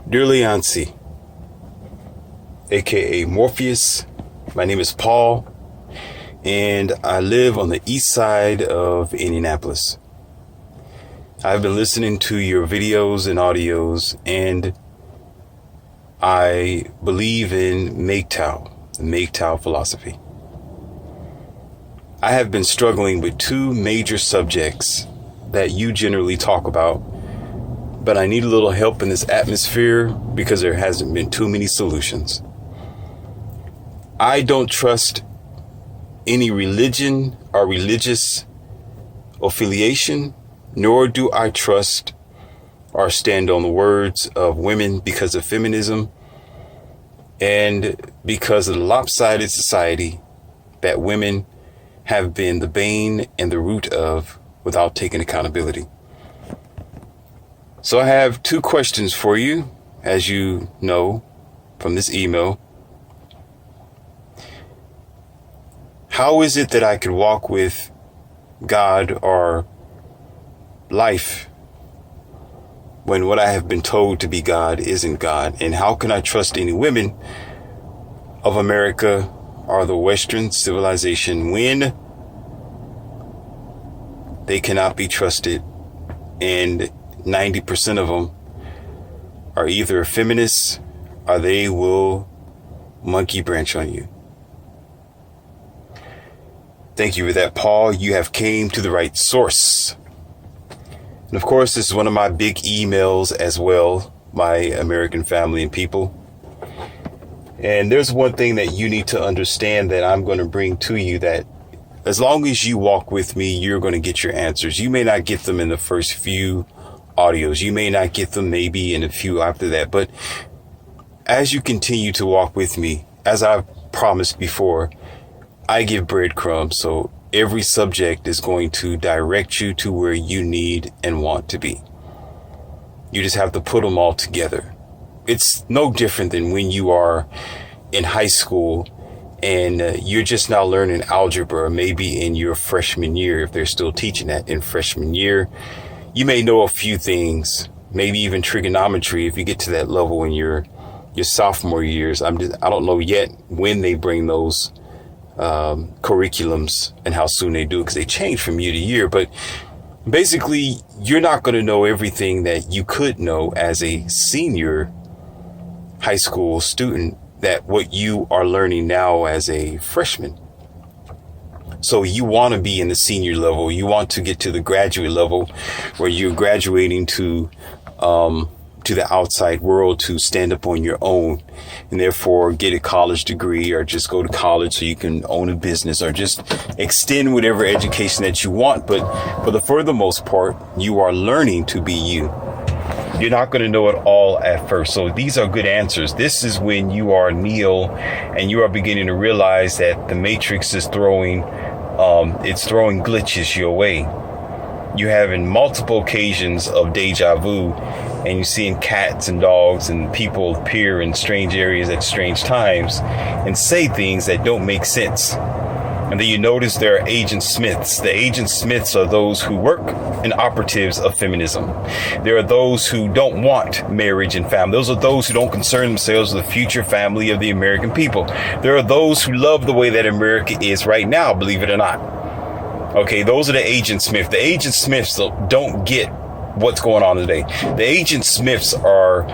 Dear Leoncy, aka Morpheus, my name is Paul, and I live on the east side of Indianapolis. I've been listening to your videos and audios, and I believe in MGTOW, the MGTOW philosophy. I have been struggling with two major subjects that you generally talk about, but I need a little help in this atmosphere because there hasn't been too many solutions. I don't trust any religion or religious affiliation, nor do I trust or stand on the words of women because of feminism and because of the lopsided society that women have been the bane and the root of without taking accountability. So I have two questions for you, as you know from this email. How is it that I could walk with God or life when what I have been told to be God isn't God? And how can I trust any women of America or the Western civilization when they cannot be trusted, and 90% of them are either feminists or they will monkey branch on you? Thank you for that, Paul. You have came to the right source. And of course, this is one of my big emails as well, my American family and people. And there's one thing that you need to understand that I'm going to bring to you, that as long as you walk with me, you're going to get your answers. You may not get them in the first few audios. You may not get them maybe in a few after that. But as you continue to walk with me, as I've promised before, I give breadcrumbs. So every subject is going to direct you to where you need and want to be. You just have to put them all together. It's no different than when you are in high school and you're just now learning algebra, maybe in your freshman year, if they're still teaching that in freshman year. You may know a few things, maybe even trigonometry if you get to that level in your sophomore years. I don't know yet when they bring those curriculums and how soon they do it, because they change from year to year. But basically, you're not going to know everything that you could know as a senior high school student, that what you are learning now as a freshman. So you want to be in the senior level. You want to get to the graduate level where you're graduating to the outside world to stand up on your own, and therefore get a college degree or just go to college so you can own a business or just extend whatever education that you want. But for the most part, you are learning to be you. You're not going to know it all at first. So these are good answers. This is when you are Neo and you are beginning to realize that the Matrix is throwing glitches your way. You have in multiple occasions of deja vu, and you're seeing cats and dogs and people appear in strange areas at strange times and say things that don't make sense. And then you notice there are Agent Smiths. The Agent Smiths are those who work and operatives of feminism. There are those who don't want marriage and family. Those are those who don't concern themselves with the future family of the American people. There are those who love the way that America is right now, believe it or not. Okay, those are the Agent Smiths. The Agent Smiths don't get what's going on today. The Agent Smiths are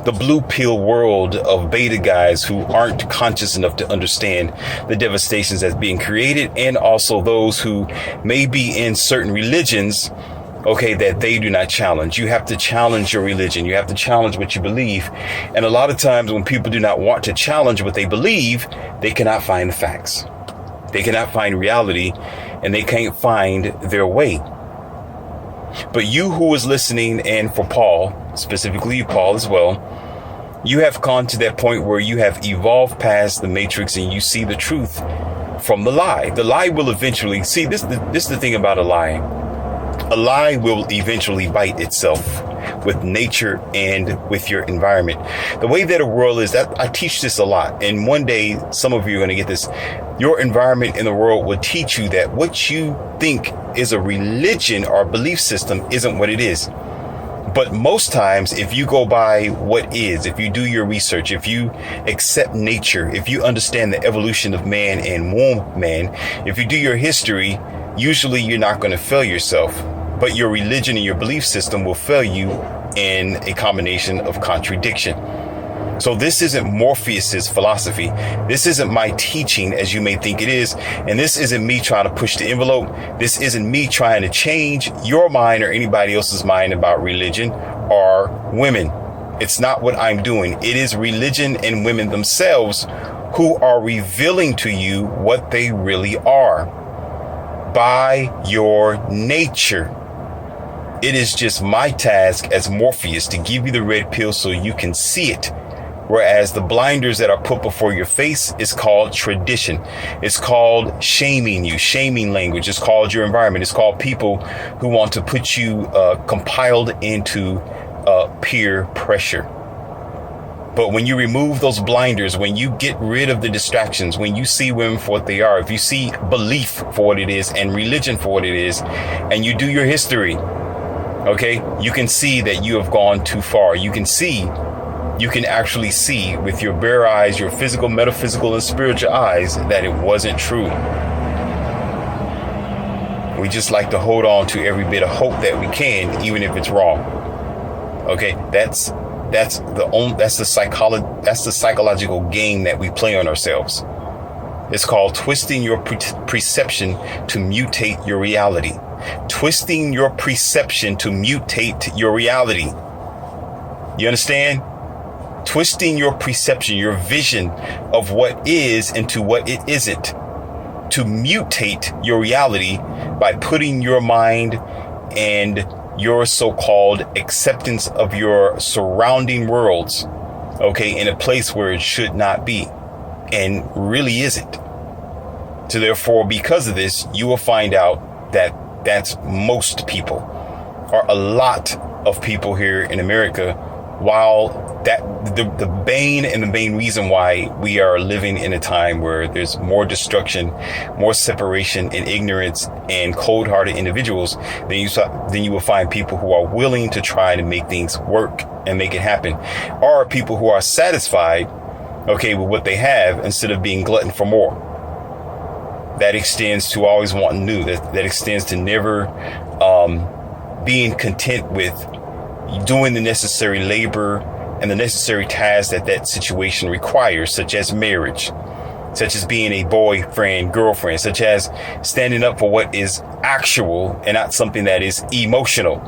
the blue pill world of beta guys who aren't conscious enough to understand the devastations that's being created, and also those who may be in certain religions, okay, that they do not challenge. You have to challenge your religion. You have to challenge what you believe. And a lot of times when people do not want to challenge what they believe, they cannot find the facts. They cannot find reality, and they can't find their way. But you who is listening, and for Paul, specifically Paul as well, you have gone to that point where you have evolved past the Matrix and you see the truth from the lie. The lie will eventually, see, this is the thing about a lie. A lie will eventually bite itself with nature and with your environment. The way that a world is, that I teach this a lot. And one day, some of you are going to get this. Your environment in the world will teach you that what you think is a religion or a belief system isn't what it is. But most times, if you go by what is, if you do your research, if you accept nature, if you understand the evolution of man and woman, if you do your history, usually you're not going to fail yourself. But your religion and your belief system will fail you in a combination of contradiction. So this isn't Morpheus's philosophy. This isn't my teaching as you may think it is. And this isn't me trying to push the envelope. This isn't me trying to change your mind or anybody else's mind about religion or women. It's not what I'm doing. It is religion and women themselves who are revealing to you what they really are by your nature. It is just my task as Morpheus to give you the red pill so you can see it. Whereas the blinders that are put before your face is called tradition. It's called shaming you, shaming language. It's called your environment. It's called people who want to put you compiled into peer pressure. But when you remove those blinders, when you get rid of the distractions, when you see women for what they are, if you see belief for what it is and religion for what it is, and you do your history, okay, you can see that you have gone too far. You can actually see with your bare eyes, your physical, metaphysical, and spiritual eyes that it wasn't true. We just like to hold on to every bit of hope that we can, even if it's wrong. Okay, that's the psychological game that we play on ourselves. It's called twisting your perception to mutate your reality. Twisting your perception to mutate your reality. You understand? Twisting your perception, your vision of what is into what it isn't, to mutate your reality by putting your mind and your so-called acceptance of your surrounding worlds, okay, in a place where it should not be and really isn't. So therefore, because of this, you will find out that that's most people, or a lot of people here in America, while that the main reason why we are living in a time where there's more destruction, more separation and ignorance and cold-hearted individuals, then you will find people who are willing to try to make things work and make it happen, or people who are satisfied, okay, with what they have instead of being glutton for more. That extends to always wanting new. That extends to never being content with doing the necessary labor and the necessary tasks that situation requires, such as marriage, such as being a boyfriend, girlfriend, such as standing up for what is actual and not something that is emotional,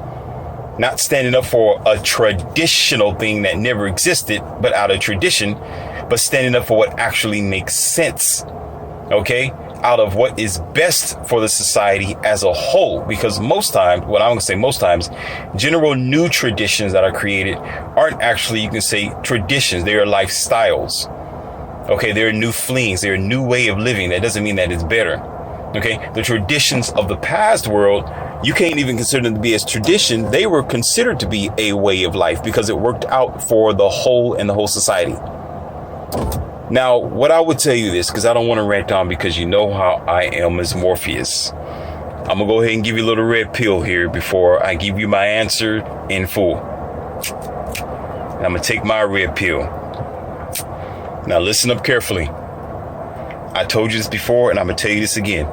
not standing up for a traditional thing that never existed, but out of tradition, but standing up for what actually makes sense, okay, out of what is best for the society as a whole. Because most times, well, I'm going to say most times, general new traditions that are created aren't actually, you can say, traditions. They are lifestyles. Okay, they're new flings. They're a new way of living. That doesn't mean that it's better. Okay, the traditions of the past world, you can't even consider them to be as tradition. They were considered to be a way of life because it worked out for the whole and the whole society. Now, what I would tell you this, because I don't want to rant on, because you know how I am as Morpheus. I'm going to go ahead and give you a little red pill here before I give you my answer in full. I'm going to take my red pill. Now, listen up carefully. I told you this before, and I'm going to tell you this again.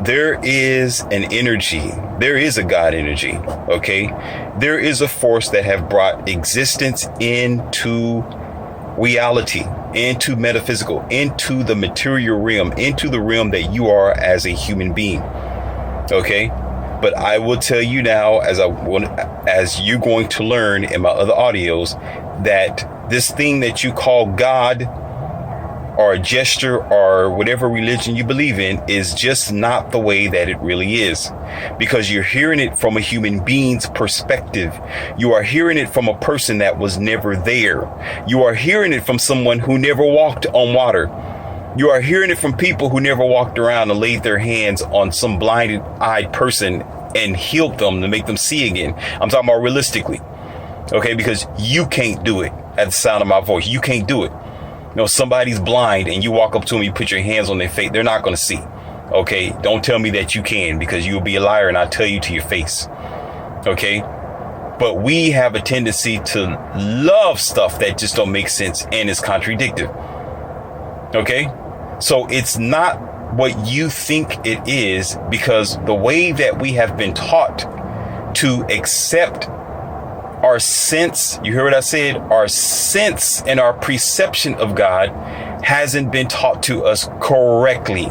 There is an energy. There is a God energy, okay? There is a force that have brought existence into reality, into metaphysical, into the material realm, into the realm that you are as a human being. Okay, but I will tell you now, as you're going to learn in my other audios, that this thing that you call God or a gesture or whatever religion you believe in is just not the way that it really is, because you're hearing it from a human being's perspective. You are hearing it from a person that was never there. You are hearing it from someone who never walked on water. You are hearing it from people who never walked around and laid their hands on some blinded-eyed person and healed them to make them see again. I'm talking about realistically, okay? Because you can't do it at the sound of my voice. You can't do it. You know, somebody's blind and you walk up to them, you put your hands on their face, they're not going to see. Okay, don't tell me that you can, because you'll be a liar and I'll tell you to your face. Okay, But we have a tendency to love stuff that just don't make sense and is contradictory. Okay? So it's not what you think it is, because the way that we have been taught to accept our sense, you hear what I said? Our sense and our perception of God hasn't been taught to us correctly,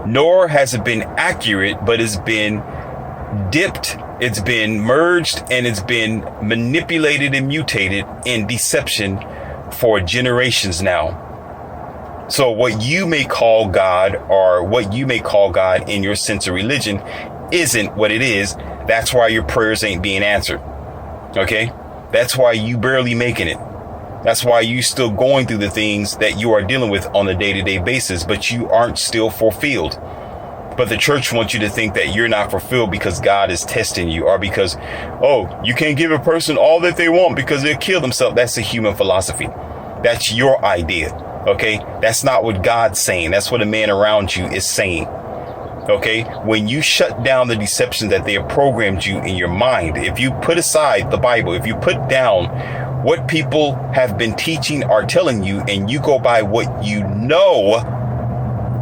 nor has it been accurate, but it's been dipped, it's been merged, and it's been manipulated and mutated in deception for generations now. So what you may call God, or what you may call God in your sense of religion, isn't what it is. That's why your prayers ain't being answered. Okay? That's why you barely making it. That's why you still going through the things that you are dealing with on a day-to-day basis, but you aren't still fulfilled. But the church wants you to think that you're not fulfilled because God is testing you, or because, oh, you can't give a person all that they want because they'll kill themselves. That's a human philosophy. That's your idea. Okay? That's not what God's saying. That's what a man around you is saying. Okay? When you shut down the deception that they have programmed you in your mind, if you put aside the Bible, if you put down what people have been teaching or telling you, and you go by what you know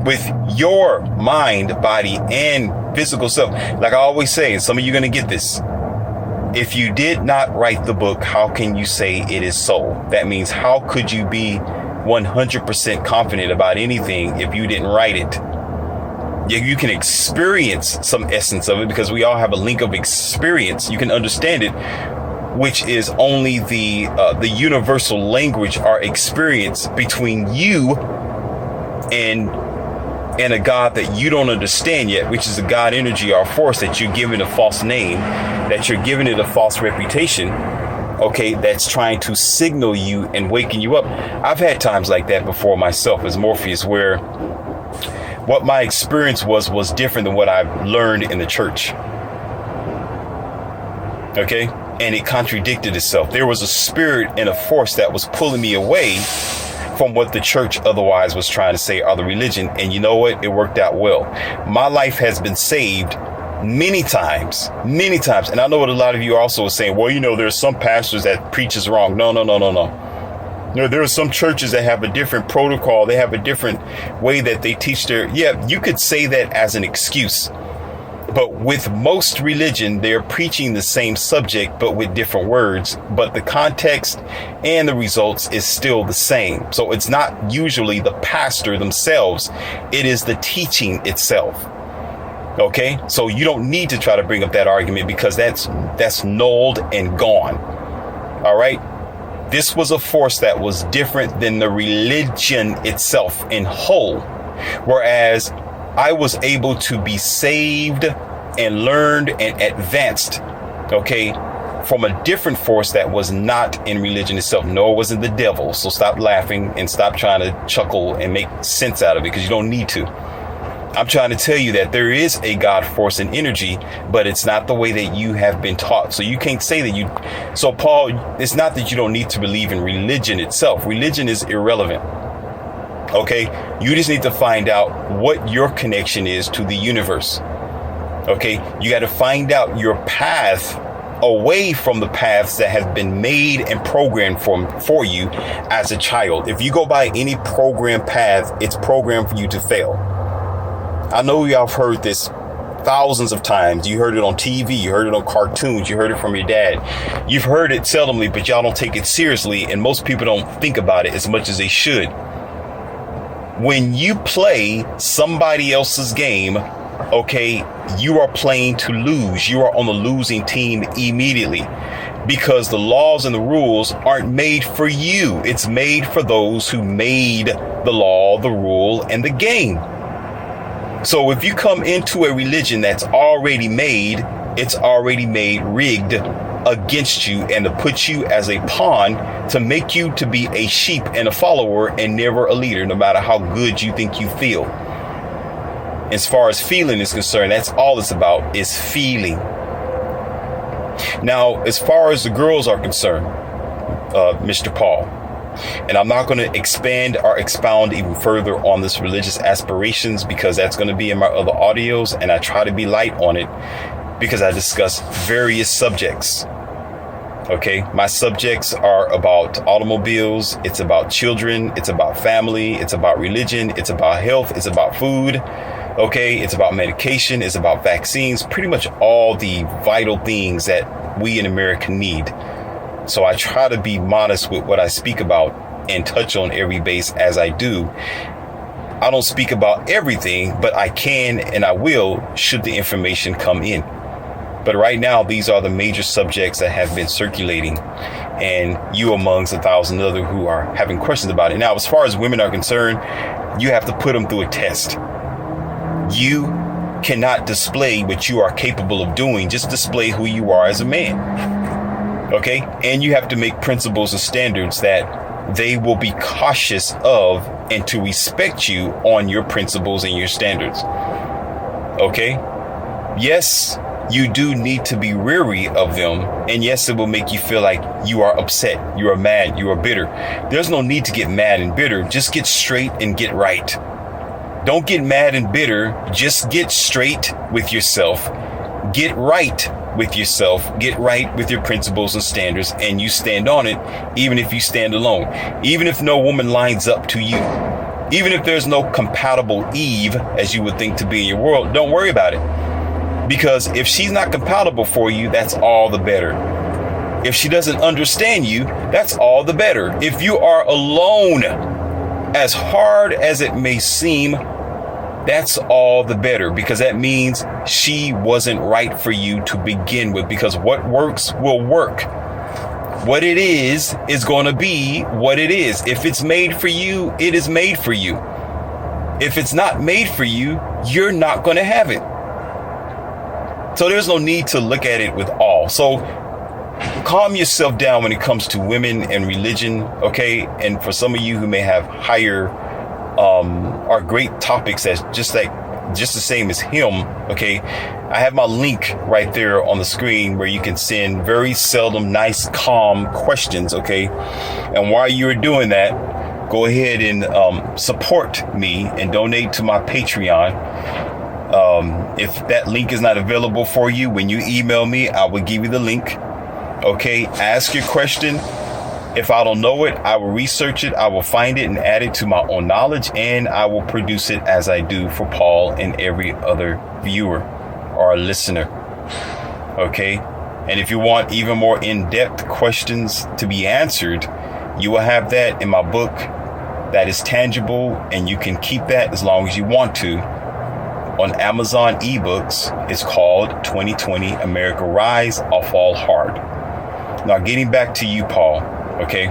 with your mind, body, and physical self. Like I always say, and some of you are going to get this. If you did not write the book, how can you say it is so? That means, how could you be 100% confident about anything if you didn't write it? Yeah, you can experience some essence of it, because we all have a link of experience. You can understand it, which is only the universal language or experience between you and a God that you don't understand yet, which is a God energy or force that you're giving a false name, that you're giving it a false reputation. Okay, that's trying to signal you and waking you up. I've had times like that before myself as Morpheus, where what my experience was different than what I've learned in the church. Okay, and it contradicted itself. There was a spirit and a force that was pulling me away from what the church otherwise was trying to say, or the religion. And you know what? It worked out well. My life has been saved many times. And I know what a lot of you also are saying. Well, you know, there's some pastors that preaches wrong. No. No, there are some churches that have a different protocol. They have a different way that they teach their, yeah, you could say that as an excuse. But with most religion, they're preaching the same subject, but with different words. But the context and the results is still the same. So it's not usually the pastor themselves. It is the teaching itself. Okay, so you don't need to try to bring up that argument, because that's nulled and gone. All right. This was a force that was different than the religion itself in whole. Whereas I was able to be saved and learned and advanced, okay, from a different force that was not in religion itself. No, it wasn't the devil. So stop laughing and stop trying to chuckle and make sense out of it, because you don't need to. I'm trying to tell you that there is a God force and energy, but it's not the way that you have been taught. So you can't say that you. So Paul, it's not that you don't need to believe in religion itself. Religion is irrelevant. Okay, you just need to find out what your connection is to the universe. Okay, you got to find out your path away from the paths that have been made and programmed for you as a child. If you go by any programmed path, it's programmed for you to fail. I know y'all have heard this thousands of times. You heard it on TV, you heard it on cartoons, you heard it from your dad. You've heard it seldomly, but y'all don't take it seriously, and most people don't think about it as much as they should. When you play somebody else's game, okay, you are playing to lose. You are on the losing team immediately, because the laws and the rules aren't made for you. It's made for those who made the law, the rule, and the game. So if you come into a religion that's already made, it's already made rigged against you and to put you as a pawn, to make you to be a sheep and a follower and never a leader, no matter how good you think you feel. As far as feeling is concerned, that's all it's about, is feeling. Now, as far as the girls are concerned, Mr. Paul, and I'm not going to expand or expound even further on this religious aspirations, because that's going to be in my other audios, and I try to be light on it because I discuss various subjects. Okay, my subjects are about automobiles, it's about children, it's about family, it's about religion, it's about health, it's about food. Okay, it's about medication, it's about vaccines, pretty much all the vital things that we in America need. So I try to be modest with what I speak about and touch on every base as I do. I don't speak about everything, but I can and I will should the information come in. But right now, these are the major subjects that have been circulating, and you amongst 1,000 other who are having questions about it. Now, as far as women are concerned, you have to put them through a test. You cannot display what you are capable of doing. Just display who you are as a man. Okay? And you have to make principles and standards that they will be cautious of and to respect you on your principles and your standards. Okay? Yes, you do need to be weary of them. And yes, it will make you feel like you are upset, you are mad, you are bitter. There's no need to get mad and bitter. Just get straight and get right. Don't get mad and bitter. Just get straight with yourself. Get right with yourself. Get right with your principles and standards. And you stand on it, even if you stand alone. Even if no woman lines up to you. Even if there's no compatible Eve, as you would think to be in your world, don't worry about it. Because if she's not compatible for you, that's all the better. If she doesn't understand you, that's all the better. If you are alone, as hard as it may seem, that's all the better, because that means she wasn't right for you to begin with, because what works will work. What it is going to be what it is. If it's made for you, it is made for you. If it's not made for you, you're not going to have it. So there's no need to look at it with awe. So calm yourself down when it comes to women and religion, okay? And for some of you who may have higher or great topics that's just the same as him, okay? I have my link right there on the screen where you can send very seldom nice, calm questions, okay? And while you're doing that, go ahead and support me and donate to my Patreon. If that link is not available for you, when you email me, I will give you the link. Okay, ask your question. If I don't know it, I will research it. I will find it and add it to my own knowledge, and I will produce it as I do for Paul and every other viewer or listener. Okay, and if you want even more in-depth questions to be answered, you will have that in my book that is tangible, and you can keep that as long as you want to. On Amazon eBooks, it's called 2020 America Rise or Fall Hard. Now, getting back to you, Paul, okay?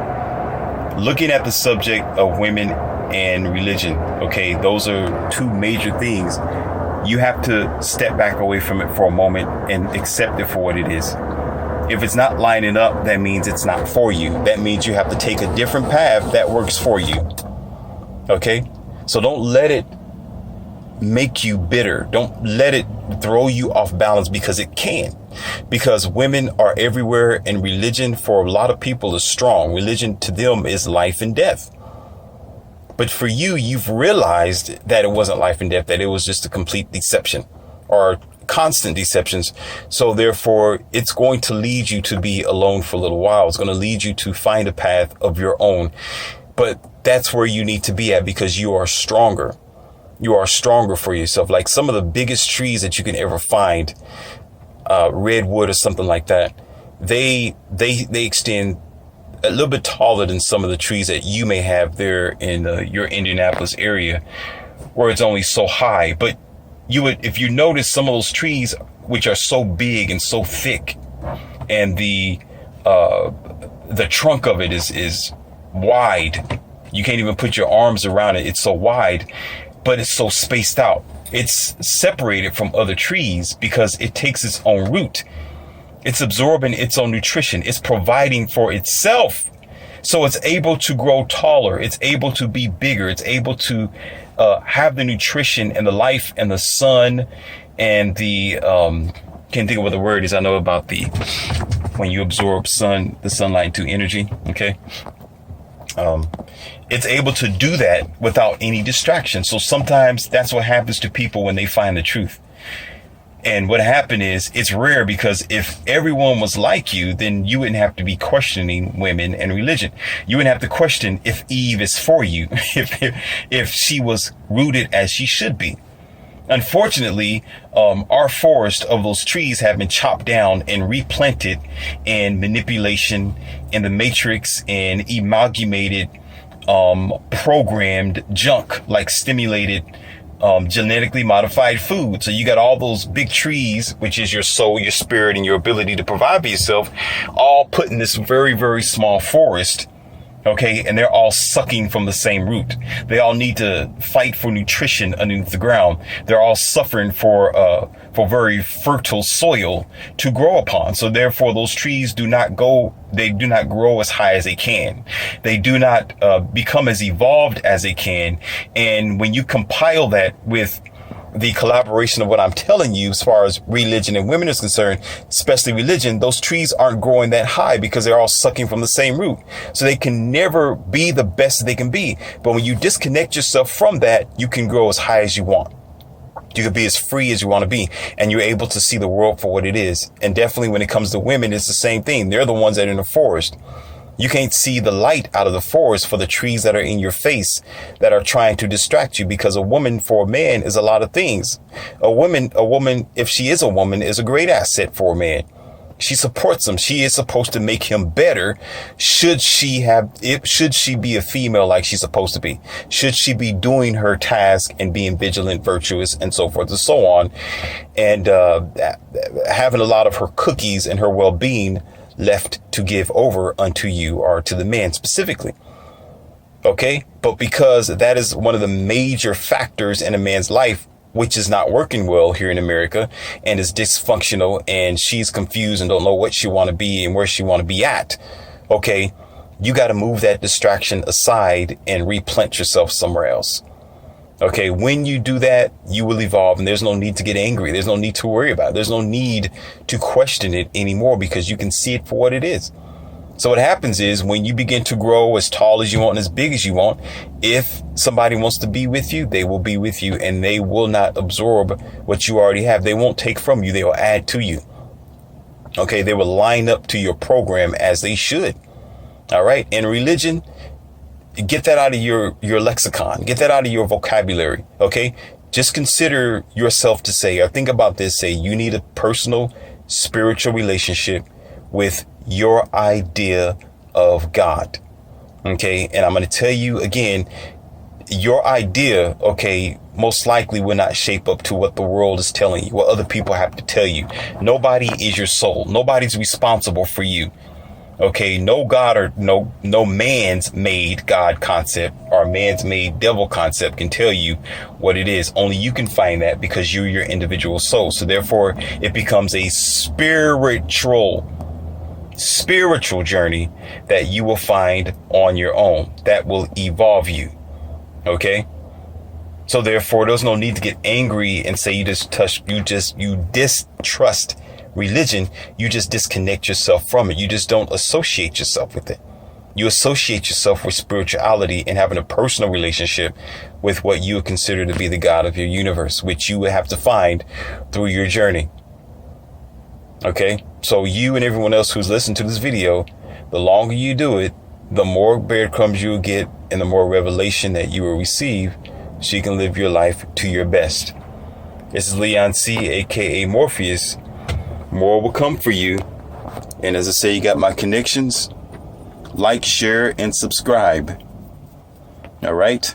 Looking at the subject of women and religion, okay? Those are two major things. You have to step back away from it for a moment and accept it for what it is. If it's not lining up, that means it's not for you. That means you have to take a different path that works for you. Okay? So don't let it make you bitter. Don't let it throw you off balance, because it can. Because women are everywhere, and religion for a lot of people is strong. Religion to them is life and death. But for you, you've realized that it wasn't life and death, that it was just a complete deception or constant deceptions. So therefore, it's going to lead you to be alone for a little while. It's going to lead you to find a path of your own. But that's where you need to be at, because you are stronger. You are stronger for yourself. Like some of the biggest trees that you can ever find, redwood or something like that, they extend a little bit taller than some of the trees that you may have there in your Indianapolis area, where it's only so high. But if you notice some of those trees, which are so big and so thick, and the trunk of it is wide, you can't even put your arms around it. It's so wide, but it's so spaced out. It's separated from other trees because it takes its own root. It's absorbing its own nutrition. It's providing for itself. So it's able to grow taller. It's able to be bigger. It's able to have the nutrition and the life and the sun and the, can't think of what the word is. I know about when you absorb the sunlight into energy. Okay. It's able to do that without any distraction. So sometimes that's what happens to people when they find the truth. And what happened is, it's rare, because if everyone was like you, then you wouldn't have to be questioning women and religion. You wouldn't have to question if Eve is for you, if she was rooted as she should be. Unfortunately, our forest of those trees have been chopped down and replanted in manipulation, in the matrix, and amalgamated, programmed junk, like stimulated, genetically modified food. So you got all those big trees, which is your soul, your spirit, and your ability to provide for yourself, all put in this very, very small forest. Okay, and they're all sucking from the same root. They all need to fight for nutrition underneath the ground. They're all suffering for very fertile soil to grow upon. So therefore, those trees do not grow as high as they can. They do not become as evolved as they can. And when you compile that with the collaboration of what I'm telling you as far as religion and women is concerned, especially religion, those trees aren't growing that high because they're all sucking from the same root. So they can never be the best they can be. But when you disconnect yourself from that, you can grow as high as you want. You can be as free as you want to be, and you're able to see the world for what it is. And definitely when it comes to women, it's the same thing. They're the ones that are in the forest. You can't see the light out of the forest for the trees that are in your face that are trying to distract you, because a woman for a man is a lot of things. A woman, if she is a woman, is a great asset for a man. She supports him. She is supposed to make him better. Should she be a female like she's supposed to be? Should she be doing her task and being vigilant, virtuous, and so forth and so on, and having a lot of her cookies and her well-being left to give over unto you, or to the man specifically. Okay. But because that is one of the major factors in a man's life, which is not working well here in America and is dysfunctional, and she's confused and don't know what she want to be and where she want to be at. Okay. You got to move that distraction aside and replant yourself somewhere else. Okay, when you do that, you will evolve, and there's no need to get angry. There's no need to worry about it. There's no need to question it anymore, because you can see it for what it is. So what happens is, when you begin to grow as tall as you want and as big as you want, if somebody wants to be with you, they will be with you, and they will not absorb what you already have. They won't take from you. They will add to you. Okay, they will line up to your program as they should. All right. In religion, get that out of your lexicon. Get that out of your vocabulary. Okay. Just consider yourself to say, or think about this, say you need a personal spiritual relationship with your idea of God. Okay. And I'm going to tell you again, your idea, okay, most likely will not shape up to what the world is telling you, what other people have to tell you. Nobody is your soul. Nobody's responsible for you. Okay, no God or no man's made God concept or man's made devil concept can tell you what it is. Only you can find that, because you're your individual soul. So therefore, it becomes a spiritual journey that you will find on your own, that will evolve you. Okay. So therefore, there's no need to get angry and say you distrust religion. You just disconnect yourself from it. You just don't associate yourself with it. You associate yourself with spirituality and having a personal relationship with what you consider to be the God of your universe, which you will have to find through your journey. Okay. So you and everyone else who's listened to this video, the longer you do it, the more breadcrumbs you'll get and the more revelation that you will receive, so you can live your life to your best. This is Leon C, aka Morpheus. More will come for you. And as I say, you got my connections. Like, share, and subscribe. All right.